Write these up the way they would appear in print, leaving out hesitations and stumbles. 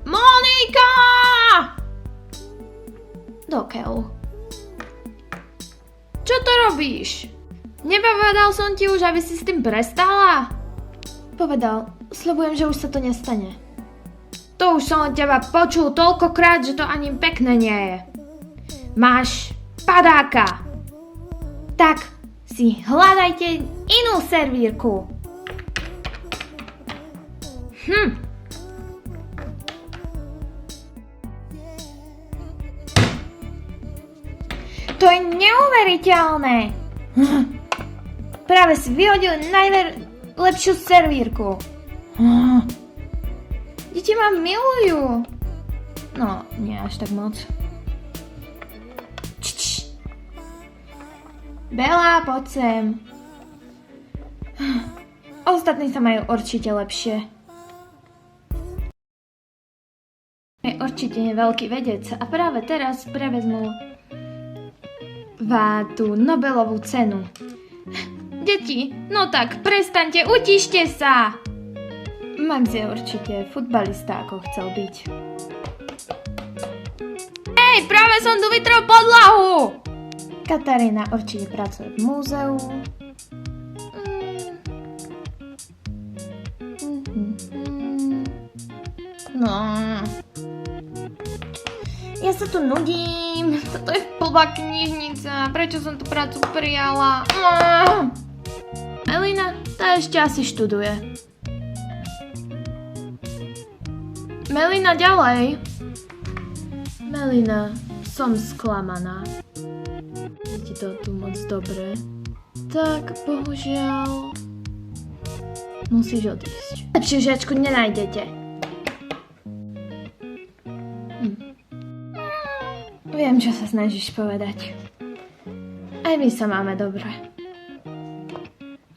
Monika! Dokeľ. Čo to robíš? Nepovedal som ti už, aby si s tým prestala? Povedal. Sľubujem, že už sa to nestane. To už som od teba počul toľkokrát, že to ani pekné nie je. Máš padáka. Tak si hľadajte inú servírku. To je neuveriteľné. Práve si vyhodil najlepšiu servírku. Deti ma milujú. No, nie až tak moc. Bela, poď sem. Ostatní sa majú určite lepšie. Je určite veľký vedec a práve teraz prevezmú tú Nobelovú cenu. Deti, no tak prestaňte, utište sa! Max je určite futbalista, ako chcel byť. Hej, práve som tu vytrel podlahu! Katarína určite pracuje v múzeu. No. Ja sa tu nudím. Toto je blbá knižnica. Prečo som tú prácu prijala? Elina, tá ešte asi študuje. Melina, ďalej. Melina, som sklamaná. Je ti to tu moc dobre? Tak, bohužiaľ. Musíš odísť. Lepšiu žiačku nenájdete. Viem, čo sa snažíš povedať. Aj my sa máme dobre.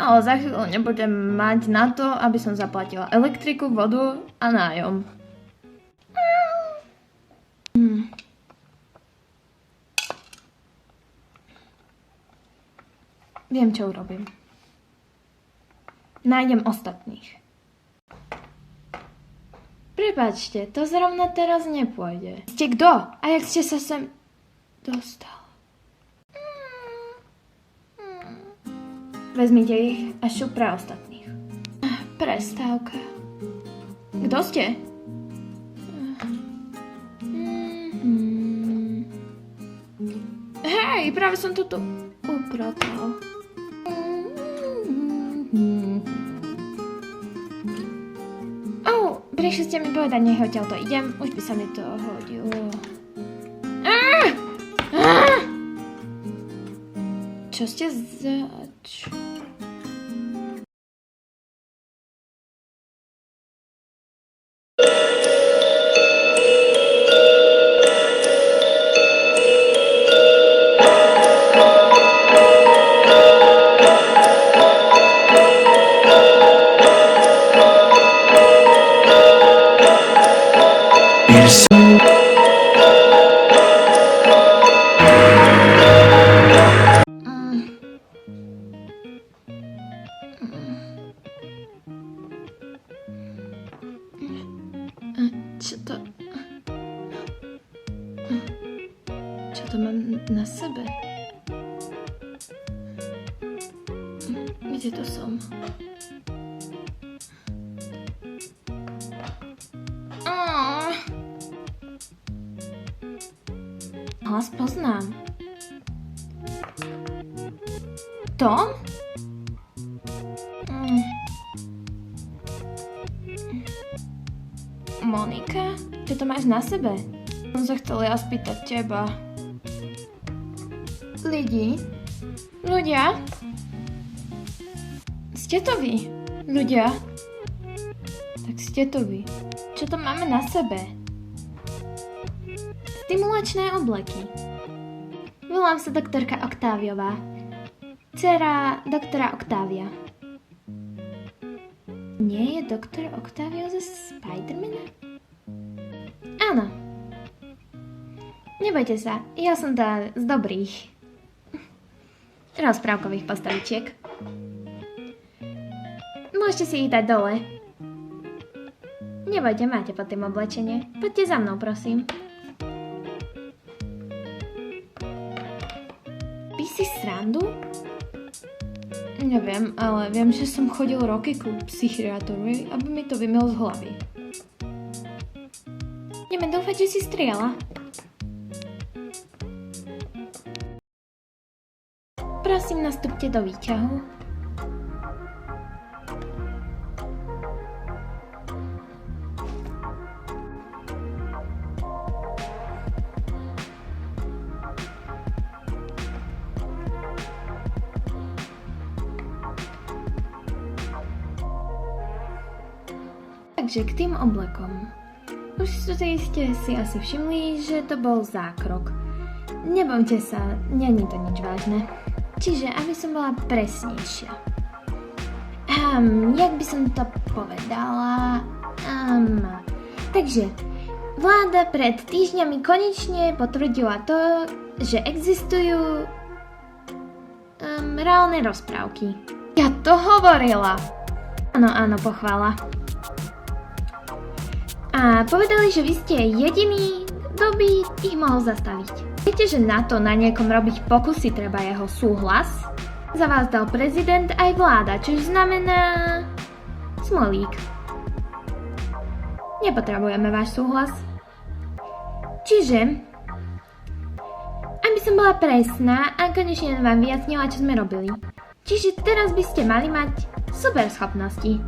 Ale za chvíľu nebudem mať na to, aby som zaplatila elektriku, vodu a nájom. Viem, čo urobím. Nájdem ostatných. Prepáčte, to zrovna teraz nepôjde. Ste kto? A jak ste sa sem dostal? Vezmite ich a šup pre ostatných. Prestávka. Kto ste? Hej, práve som to tu upratal. Prišli ste mi povedať, nech odtiaľto idem, už by sa mi to hodilo. Čo ste zač? Čo to mám na sebe? Kde to som? Hlas poznám. Tom? Monika? Čo to máš na sebe? Som sa chcela spýtať teba. Ľudia? Ste to vy? Ľudia? Tak ste to vy. Čo to máme na sebe? Stimulačné obleky. Volám sa doktorka Oktáviová. Dcera doktora Oktávia. Nie je doktor Oktávio zo Spidermana? Áno. Nebojte sa, ja som tá z dobrých rozprávkových postavičiek. Môžete si ich dať dole. Nebojte, máte pod tým oblečenie. Poďte za mnou, prosím. By si srandu? Neviem, ale viem, že som chodil roky ku psychiatrovi, aby mi to vymyl z hlavy. Ideme dúfať, že si strieľa. Prosím, nastúpte do výťahu. Takže k tým oblekom. Už ste si asi všimli, že to bol zákrok. Nebojte sa, není to nič vážne. Čiže, aby som bola presnejšia. Jak by som to povedala? Takže, vláda pred týždňami konečne potvrdila to, že existujú reálne rozprávky. Ja to hovorila! Áno, pochvála. A povedali, že vy ste jediný, kto by ich mohol zastaviť. Viete, že na to na niekom robiť pokusy treba jeho súhlas? Za vás dal prezident aj vláda, čo znamená smolík. Nepotrebujeme váš súhlas. Čiže, aby som bola presná a konečne vám vyjasnila, čo sme robili. Čiže teraz by ste mali mať super schopnosti.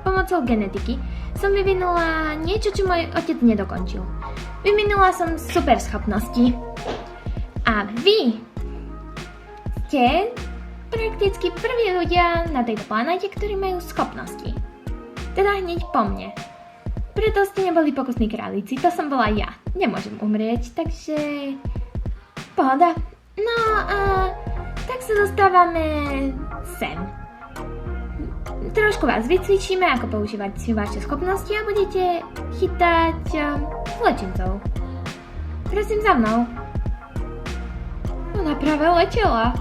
Pomocou genetiky som vyvinula niečo, čo môj otec nedokončil. Vyvinula som super schopnosti. A vy ste prakticky prví ľudia na tejto planéte, ktorí majú schopnosti. Teda hneď po mne. Preto ste neboli pokusní králici, to som bola ja. Nemôžem umrieť, takže... Pohoda. No a tak sa dostávame sem. Trošku vás vycvičíme, ako používať si vaše schopnosti a budete chytať zločincov. Prosím za mnou. Ona práve letela.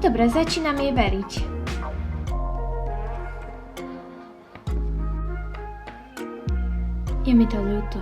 Dobre, začínam jej veriť. Je mi to ľúto.